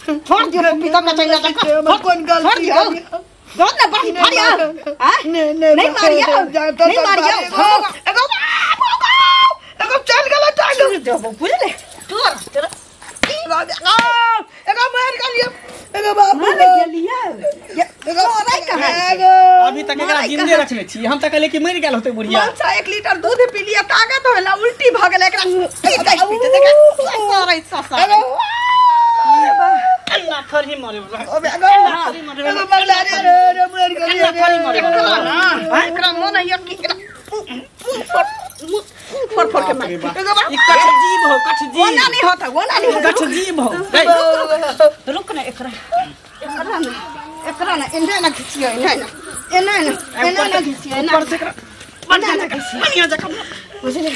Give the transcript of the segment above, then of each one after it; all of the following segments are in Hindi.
छोड़ दियो पिता का चाहिए का कौन गलती है गलत ना बात मारिया हां नहीं मारिया नहीं मारिया एगो चल गला टांग दो पूरे ले तोर तेरा एगो मार कर लिया एगो बाप मार लिया एगो नहीं कहां अभी तक एकरा जिंदे रखले छी हम तक ले कि मर गेल होते बुढ़िया अच्छा 1 लीटर दूध पी लिया ताकत होला उल्टी भ गेल एकरा पीते देखा सारा ससा अन्ना थरी मरे अबे एगो बगला रे मर गेल थरी मरे हां एकरा मन है कि फर के मार एगो बा कठ जीव हो कठ जीव वो नहीं होता वो नहीं कठ जीव हो रुक ना एकरा ना इन्हें ना खिचियो इन्हें ना खिचियो ऊपर से एकरा ना खिचियो पानी जा कम बुझले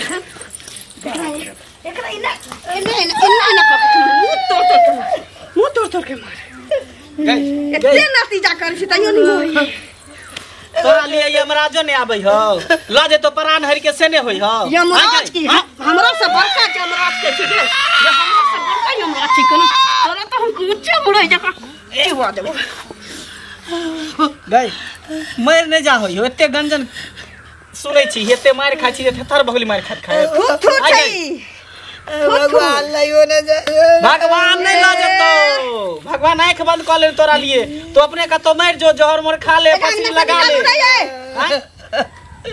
एकरा इन्हें ना मुंह तोड़ के मार इतने नतीजा कर छी तइयो नहीं तोरा लिए यमराजो ने आबै हो ल जे तो प्राण हरि के से ने होई हो यमराज की हमरा से बड़का यमराज के छी ये हमरा से बड़का यमराज छी कन तोरा तो हम ऊंचे बुढ़ई जका ए हुआ देबो गई मर नहीं जा होई एते गंजन सुनै छी एते मार खा छी थर बगली मार खाए भगवान लइयो न भगवान नहीं ला जतो भगवान आंख बंद कर ले तोरा लिए तो अपने का तो मर जो जहर मोर खा ले पसीना लगा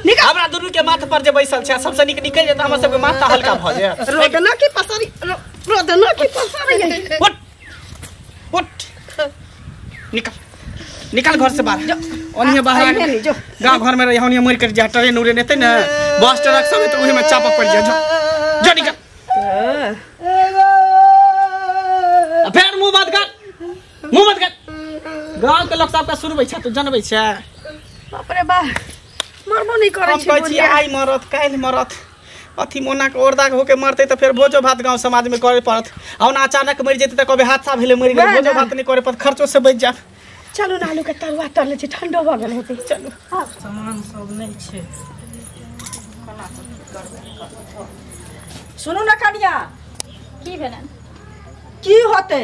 ले हमरा दुनू के माथा पर जे बैसल छै सबसे निकल जे हमर सब के माथा हल्का भ जाय रोदना की पसरी उठ निकल घर से बाहर ओनिए बाहर गांव घर में रही ओनिए मर कर जा ट्रेन उड़े नेते न बस ट्रक सब तो ओही में चापक पड़ जा जो निकल फिर मुंह मत कर गांव के लोग सबका सुनबै छ तू जानबै छ बाप रे बा मरबो नहीं करे छी कहै छी आई मरत काल मरत अथी मोना के ओरदा के होके मरते तो फिर भोजो भात गांव समाज में करे पड़त औना अचानक मर जेते त कबे हादसा भेले मर गेल भोजो भात नहीं करे पड़त खर्चो से बच जा चलो ना आलू के तरुआ तर ले छी ठंडो भ गेल हेते चलो हां सामान सब नहीं छे कोना करबे सुनो ना कनिया की भेलन की होते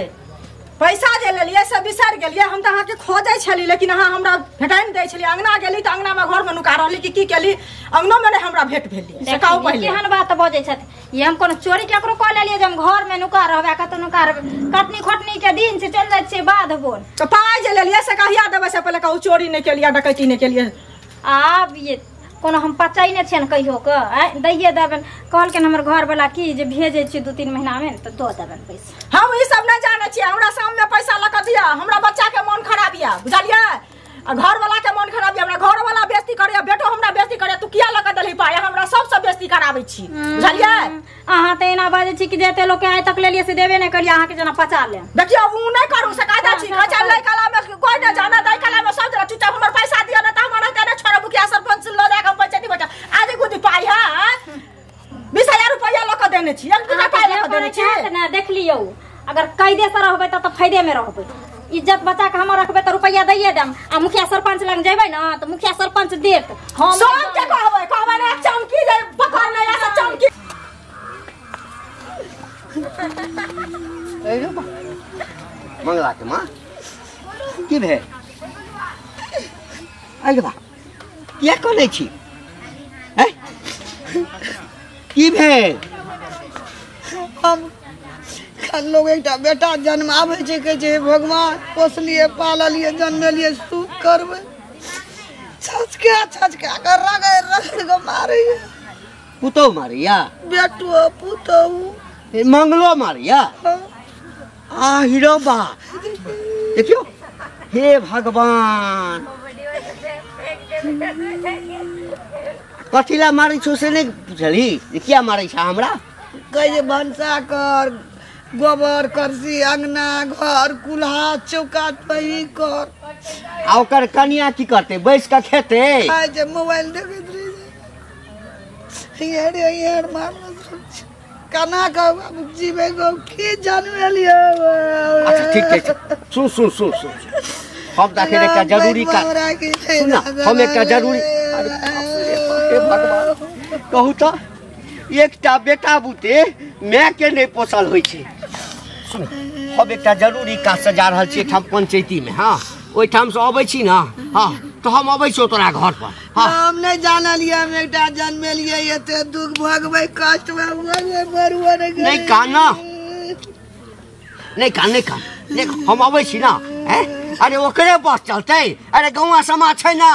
पैसा जे लेलिए सब बिसर गेलिए हम त अहाँ के खोजै छली लेकिन अहाँ हमरा भेटाइन दै छली अंगना गेली त अंगना में घर में नुका रहली की केली अंगनो में नहीं हमरा भेट भेली सकाओ पहले केहन बात बजै छथि ये हम कोनो चोरी केकरो क लेलिए जे हम घर में नुका रहबे कत नुका रहबे कटनी खटनी के दिन से चल जाय छै बाद बोल त पाई जे लेलिए से कहिया देबे से पहले कहू चोरी नहीं केलिए डकैती नहीं केलिए आब ये कोनो हम पचाई ने छन कहियो क दैये देबन कहल के हमर घर वाला की जे भेजे छी 2-3 महीना में त दो देबन पैसा हम ई सब न जाने छी हमरा सामने पैसा लक दिया हमरा बच्चा के मन खराब या बुझलिए घर वाला के मन खराब या हमरा घर वाला बेइज्जती करे बेटो हमरा बेइज्जती करे तू किया लक दलही पाए हमरा सबसे बेइज्जती कराबै छी बुझलिए अहाँ त एना बाजे छी कि जेते लोग के आइ तक लेलिए से देबे नहीं करिया अहाँ के जना पचा ले देखियो उ नहीं करू से कादा छी कचा लै कला में कोई न जाना दै कला में सब जरा चुपचाप हमर पैसा दियो न त हमरा तेने छोड़ बुकिया सरपंच लो दे के पंचायती बटा आदि गुदी पाई हां 20000 रुपया लक देने छी एक दिन पाई लक देने छी ना देख लियो अगर कायदे से रहबे त फायदे में रहबे इज्जत बचा के हम रखबे त रुपया दैये देम आ मुखिया सरपंच लग जेबै न त मुखिया सरपंच देत हम सब के कहबै ने चमकी जे पकड़ ले ऐसा चमकी ए रे मंगला के मां की भे आई गे बा क्या करे छी हैं की भे हम लोग एक बेटा जन्म आवे छै के जे भगवान पोसलिए पाललिए जन्मलिए सुख करबे छछ के कर रग गो मारे पुतो मारिया बेटो पुतो मंगलो मारिया आ हीरो बा देखियो हे भगवान कथिला मारै छौ से नहीं बुझली क्या मारै छ हमरा कहे भंसा कर गोबर करसी अंगना घर कुल्हा चौका पही कर आ ओकर कनिया की करते बैस के खेते आ जे मोबाइल देखैत रही रे यार मार कना का जीवे गो की जानवे लियो अच्छा ठीक सुन हम देखे का जरूरी का सुना हम एक जरूरी अरे भगवान कहू तो एकटा बेटा बुते मैं के नहीं पोसल होई छै सुन हम एक जरूरी काज से जा रहा छी ठाम पंचायती में। हाँ ओई ठाम से अबै छी ना। हाँ तो हम अबै छौ तोरा घर पर। हाँ हम नहीं जानलिए हम एकटा जन्मेलिए एते दुख भोगबै कष्ट में मरुआ नहीं काना नहीं कान देख हम अबै छी ना। अरे ओकरे बस चलते। अरे गौवा समाज छै ना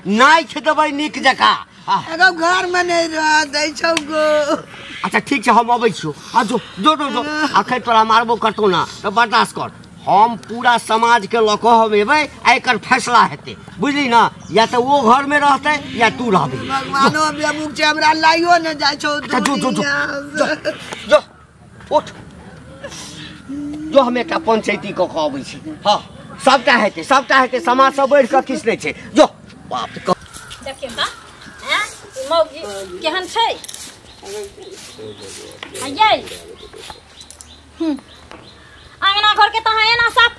नाइ ख देबै नीक जका। एगो घर में नहीं रह दै छौ गो। अच्छा ठीक है हम अबै छियो। आ जो जो जो आखिर तोरा मारबो करतो ना तो बर्दाश्त कर। हम पूरा समाज के लोक हम एबै एकर फैसला हेतै बुझली ना। या तो वो घर में रहते या तू रहबी। भगवानो बेमुख छै हमरा लाइयो न जाय छौ। अच्छा जो जो जो जो उठ जो हम एकटा पंचायती को कहबै छी। हां सबटा हेतै समाज से बढ़ के किछ नै छै। जो बाप रे देखिए बा हैं मौगी केहन छै आयै। आंगना घर के तहाँ एना साफ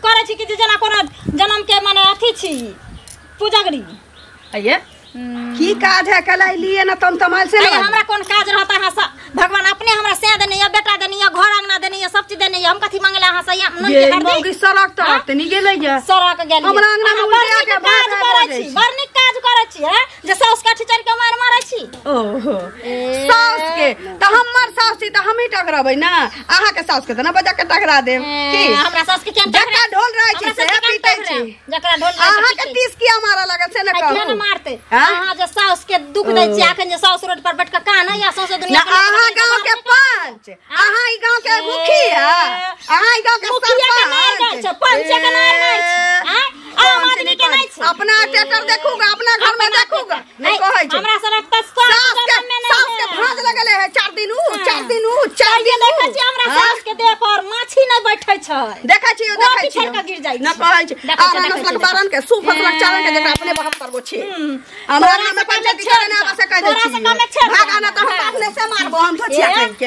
करे छी कि जेना कोनो जन्म के माने अथी छी पूजगरी। आइए की काज है कलाई लिए ना तुम तमाल से नहीं हमरा कौन काज रहता है भगवान अपने हमरा से देने या बेटा देने या घर अंगना देने या सब चीज देने हम कथी मांगले हां से नहीं ये मौगी सड़क तो नहीं गेलै या सड़क गेली हमरा अंगना में उठा के काज करे छी बड़ निक काज करे छी है जे साउस का ठिचर के मारे छी। ओहो साउस के त हमर साउस छी त हम ही टकराबै ना। आहा के साउस के त ना बजा के टकरा देब की हमरा साउस के केन जकरा ढोल रहै छी से पीटै छी जकरा ढोल आहा के 30 किया मारा लागल से ना कहू केन मारते आहा जे साउस के दुख दै छी अखन जे साउस रोड पर बैठ के कान या साउस दुनिया आहा गांव के पंच आहा ई गांव के मुखिया आहा ई गांव के सरपंच पंच के नहीं छै आम आदमी के नहीं छै। अपना टेटर देखूगा अपना घर में देखूगा नहीं कहै छै हमरा सड़क त साउस के भांज लगले है 4 दिन देखै छी हमरा साउस के देह पर माछी नहीं बैठै छै। देखै छी के गिर जाइ न कहै छै आ नस्लक बारन के सुफसलक चारण के जेकरा अपने 72 गो छै हमरा नाम में पंचायती करे ना बस कह दै छी भागा ना त हम अपने से मारबो हम भछिया के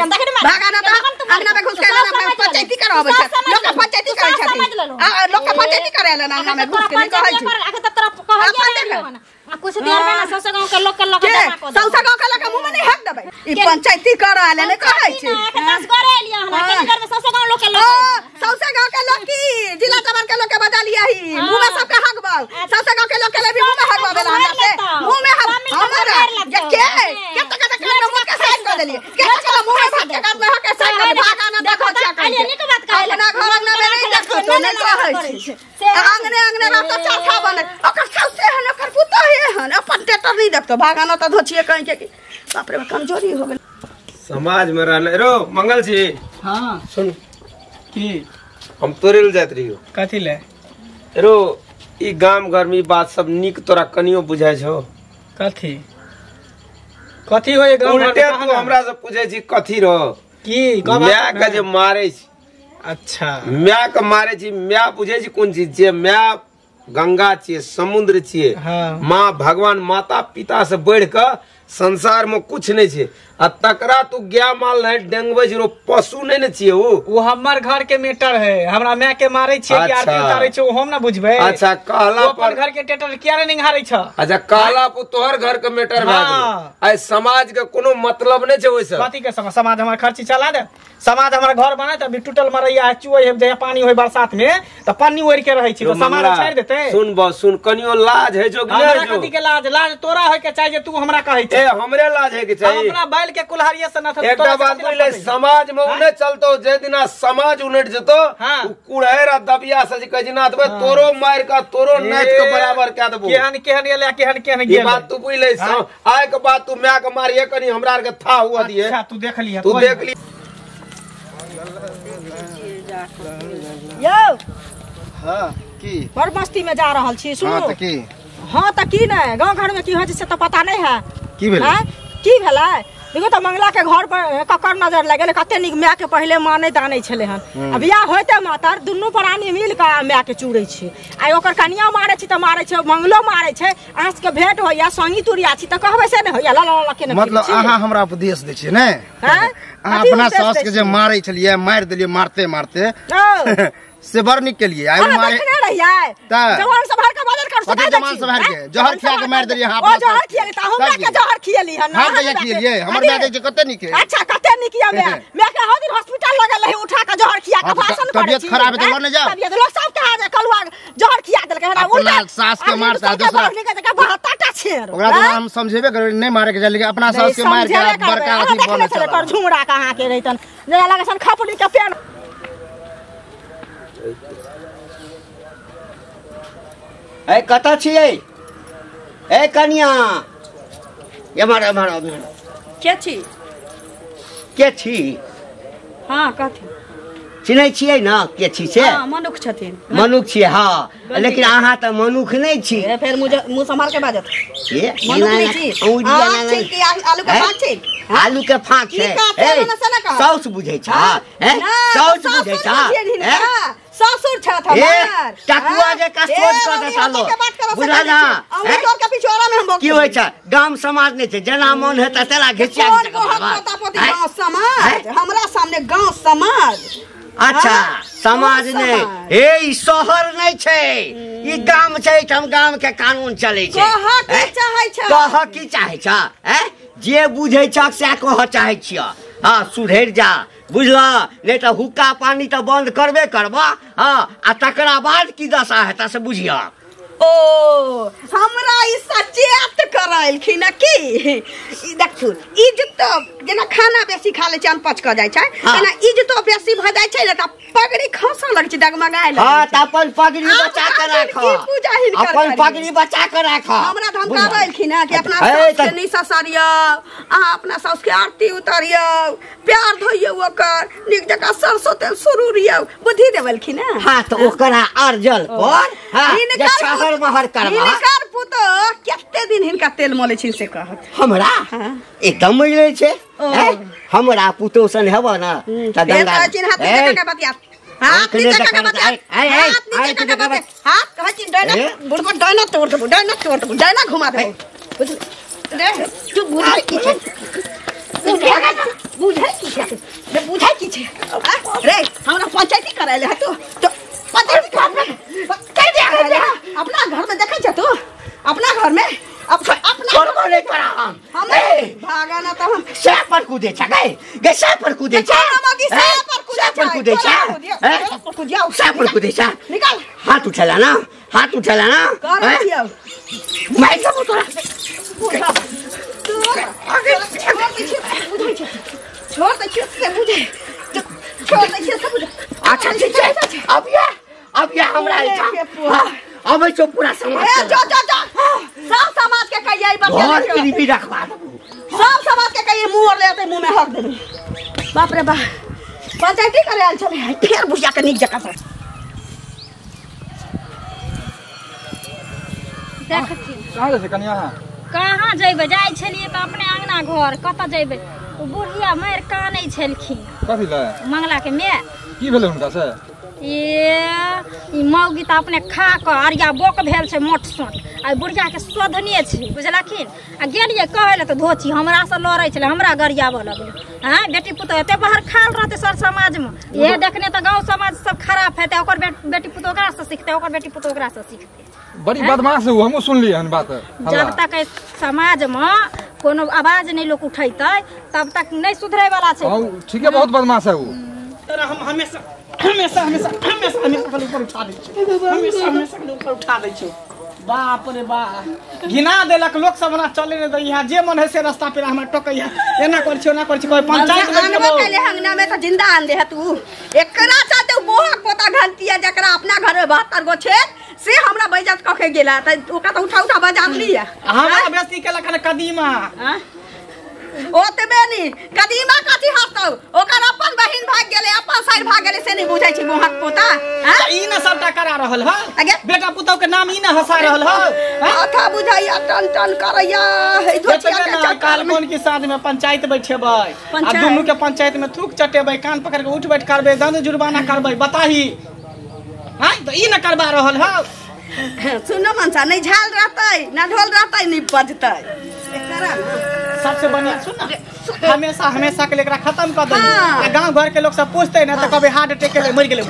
भागा ना त अंगना में घुस के ना पंचायती कराबै छै लोग पंचायती करै छथिन आ लोग पंचायती करेला ना अंगना में घुस के कहै छै आके त तरफ कहै आ कुछ देर में ना सौसा गांव के लोग सौसा गांव के लोग मुंह में नहीं हक देबै ई पंचायती कराले ने कहै छै दस करे लिया हमरा के घर में सौसा गांव लोग के सौसा गांव के लोग की जिला जवान के लोग के बजा लिया ही मुंह में सब के हकबा सौसा गांव के लोग के भी मुंह में हकबा बेला हमरा से मुंह में हमारा ये के तक तक मुंह के साइड कर देलिए के तक मुंह में भाग के कर में के साइड कर भागा ना देखो क्या कहले निक बात कहले अपना घर अंगना में नहीं देखो तो नहीं कहै छै अंगने रहतो चरखा बने ओकर सौसे हन ओकर पुतो हन अपन टेटर नहीं देखतो भागा ना त धोछिए कहीं के बाप रे कमजोरी हो गेल समाज में रहले रो मंगल छी। हां सुन की हम तोरे ल जात रहियो कथि ले रो ई गाम घर में बात सब निक तोरा कनियो बुझाय छौ कथि कथि होय गांव घर उल्टे तू हमरा से पूछे छी कथि रो की म्या के जे मारे छी। अच्छा म्या के मारे छी म्या बुझे छी कोन चीज जे म्या गंगा छिए समुद्र छिए। हाँ। माँ भगवान माता पिता से बढ़ के संसार में कुछ नहीं छे आ तकरा तू गया माल नहीं डेंगबै छी रो पशु नहीं न छिए वो हमर घर के मेटर है हमरा मैं के मारे छिए कि आरती उतारे छै हम ना बुझबै। अच्छा कहला पर घर के टेटर किया नहीं हारै छ। अच्छा कहला पर तोहर घर के मेटर भा गेल आई समाज के कोनो मतलब नहीं छै ओइ से कथि के समाज हमर खर्ची चला दे समाज हमारा घर बना त अभी टूटल मरैया चुई है जे पानी होय बरसात में त पानी ओर के रहै छी तो समाज छोड़ देते। सुन बस सुन कनियो लाज है जो हमरा कथि के लाज तोरा होय के चाहिए तू हमरा कहै छै हमरे लाज है के चाहिए अपना बैल के कुल्हारिया से न एक बात बोले समाज में उन्हें चलतो जे दिना समाज उनट जतो कुड़हेरा दबिया से कह जिना तबे तोरो मार का तोरो नाच के बराबर क्या देबो केहन एले केहन गेल बात तू बुझले आय के बात तू म्या के मारिए कनी हमरा के था हुआ दिए। अच्छा तू देख लिया तू देख ली यो हां की बड़ मस्ती में जा रहल छी सुनो। हां त की हां त की नहीं गांव घर में की होय से तो पता नहीं है की भेलै की भेलै देखो तो मंगला के घर पर ककर नजर लगे कते निक माय के पहले माने दाने छले हन अब बियाह होते मातर दुन्नू प्राणी मिल के माय के चूड़े छी आ ओकर कनिया मारे छी त मारे छै मंगलो मारे छै आस के भेंट होया संगी तुरिया छी त कहबे से नहीं होया ला ला के मतलब आहा हमरा उपदेश दै छी ने अहाँ अपना सास के जे मारे छलिए मार देलिए मारते मारते से बर निक के लिए आए मारे जवान संभाल के मदद कर सकते जवान संभाल के जहर खिया के मार देलिए हां ओ जहर खियली त हमरा के जहर खियली हन हां दे खियलिए हमर में के कते निके अच्छा कते निकिया मैं के हो दिन हॉस्पिटल लगल रही उठा के जहर खिया के भाषण करे तबियत खराब है तो न जाओ तबियत लोग सब कहा जे कलवा जहर खिया देलके हमरा उल्टा सास के मारता दूसरा के बहताटा छेर ओकरा तो हम समझेबे करे नहीं मारे के लेकिन अपना सास के मार के बड़का अथी बने चला कर झुमड़ा कहां के रहितन जरा लगे सन खपड़ी के पेन ए कता छियै ए कन्या ये मारा के छी के छी हां कथि चिन्है छियै न के छी से हां मनुख छथिन मनुख छियै हां लेकिन अहाँ त मनुख नहीं छी फिर मुंह संभाल के बाजत ये मनुख नहीं छी आलू के फाँक छी आलू के फाँक छै सौस बुझै छ सौस बुझै छ ससुर छथ हमर टकुआ जे का सोच कर देता लो बुझा ना तोर के पिछोरा में हम की होय छै गाम समाज नहीं छै जना मन हेता तेरा घिचिया गांव समाज हमरा सामने गांव समाज अच्छा समाज नहीं हे ई शहर नहीं छै ई गाम छै हम गाम के कानून चलै छै कह की चाहे छ जे बुझै छ से कह चाहे छिय हां सुधर जा बुझला नहीं तो हुक्का पानी तो बंद करबे करबा हाँ आ तकरा बाद की दशा हेता से बुझिया ओ हमरा ई सचेत कराइलखिन की ई देखू इज्जत जेना खाना बेसी खा ले छै अनपच क जाय छै एना इज्जत बेसी भ जाय छै त पगड़ी खसा लग छै डगमगाय लग हां त अपन पगड़ी बचा के राख अपन पगड़ी बचा के राख हमरा धमकावलखिन कि अपना सास के नहीं ससरियो आ अपना सास के आरती उतारियो प्यार धोइयो ओकर निक जका सरसों तेल सुरूरियो बुद्धि देवलखिन हां त ओकरा अर्जल पर हां शहर महर करबा हिनकर पुतो कते दिन हिनका तेल मोले छिन से कहत हमरा एकदम मिले छै हमरा पुतो सन हेबा ना त गंगा हाथ नीचे का बतिया हाथ नीचे का बतिया हाथ नीचे का बतिया हाथ कहछि डायना बुढ़बा डायना तोड़ दे डायना घुमा दे रे तू बुझाई की छै बुझाई की छै रे हमरा पंचायती कराले ह तू पंचायती कर अपना घर में देखे छ तू अपना घर में अपना छोड़बो नहीं करा हम भागा ना तो हम से पर कूदे छ गे से पर कूदे छ से पर कूदे छ से पर कूदे छ निकाल हाथ उठेला ना कर दियो मैं सब तोरा तू आगे छोड़ दे से बुझे छोड़ दे से बुझे अच्छा ठीक है अब ये हमरा अब जो पूरा समाज जो सब समाज के कहिए बहुत भी रखवा सब समाज के कहिए मुंह लेते मुंह में हक देबे बाप रे बाप पंचायती करे आल चले फिर बुझिया के निक जका से देखथि कहां से कन्या कहां जइबे जाय छलिए त अपने अंगना घर कत जइबे ओ बुढ़िया मार कानै छलखिन कथि ले मंगला के मैं की भेलै हुनका से ई मौगी त अपने खा क अरिया बोक भेल छै मोट सोट आ बुढ़िया के शोधने छै बुझलखिन आ गेलिए कहै ले त धोची हमरा से लड़ै छले हमरा गरियाबे लगलै हां बेटी पुतो एते बाहर खाल रहते सर समाज में ये देखने त गांव समाज सब खराब हेते ओकर बेटी पुतो ओकरा से सीखते ओकर बेटी पुतो ओकरा से सीखते बड़ी बदमाश है हमहु सुनलिए हन बात जब तक समाज में कोनो आवाज नहीं लोग उठैतै तब तक नहीं सुधरे वाला छै ठीक है बहुत बदमाश है वो तेरा हम हमेशा ऊपर उठा दै छी हमेशा ऊपर उठा दै छी बाप रे बाप घिना देलक लोग सब ना चले रे यहाँ जे मन है से रास्ता पे हमरा टोकैया एना कर छी ओना कर छी कोई पंचायत में आनबो कैले हंगना में त जिंदा आन दे तू एकरा साथे बोहा पोता घंटिया जकरा अपना घर में 72 गो छै से हमरा बेइज्जत कके गेला त ओका त उठा बजा लिया हमरा बेइज्जती केलक न कदीमा ओतबे नी कदीमा कथि हस्तौ ओकर अपन बहिन भाग गेले अपन साइड भाग गेले से नहीं बुझै छी मोहक पोता ई न सबटा करा रहल ह बेटा पुतौ के नाम ई न हंसा रहल ह अथा बुझाइया टन करैया हे धोचिया के काल कोन के साथ में पंचायत बैठेबै आ दुनु के पंचायत में थूक चटेबै कान पकड़ के उठ बैठ करबै दंड जुर्माना करबै बताही हां त ई न करबा रहल ह सुनो मनसा नहीं झाल रहतै न ढोल रहतै नहीं बजतै एकरा सबसे बढ़िया सुन ना, हमेशा हमेशा के लिए एकरा खत्म कर दे। गांव घर के लोग सब पूछते ना तो कभी हार्ट अटैक के लिए मर गेले।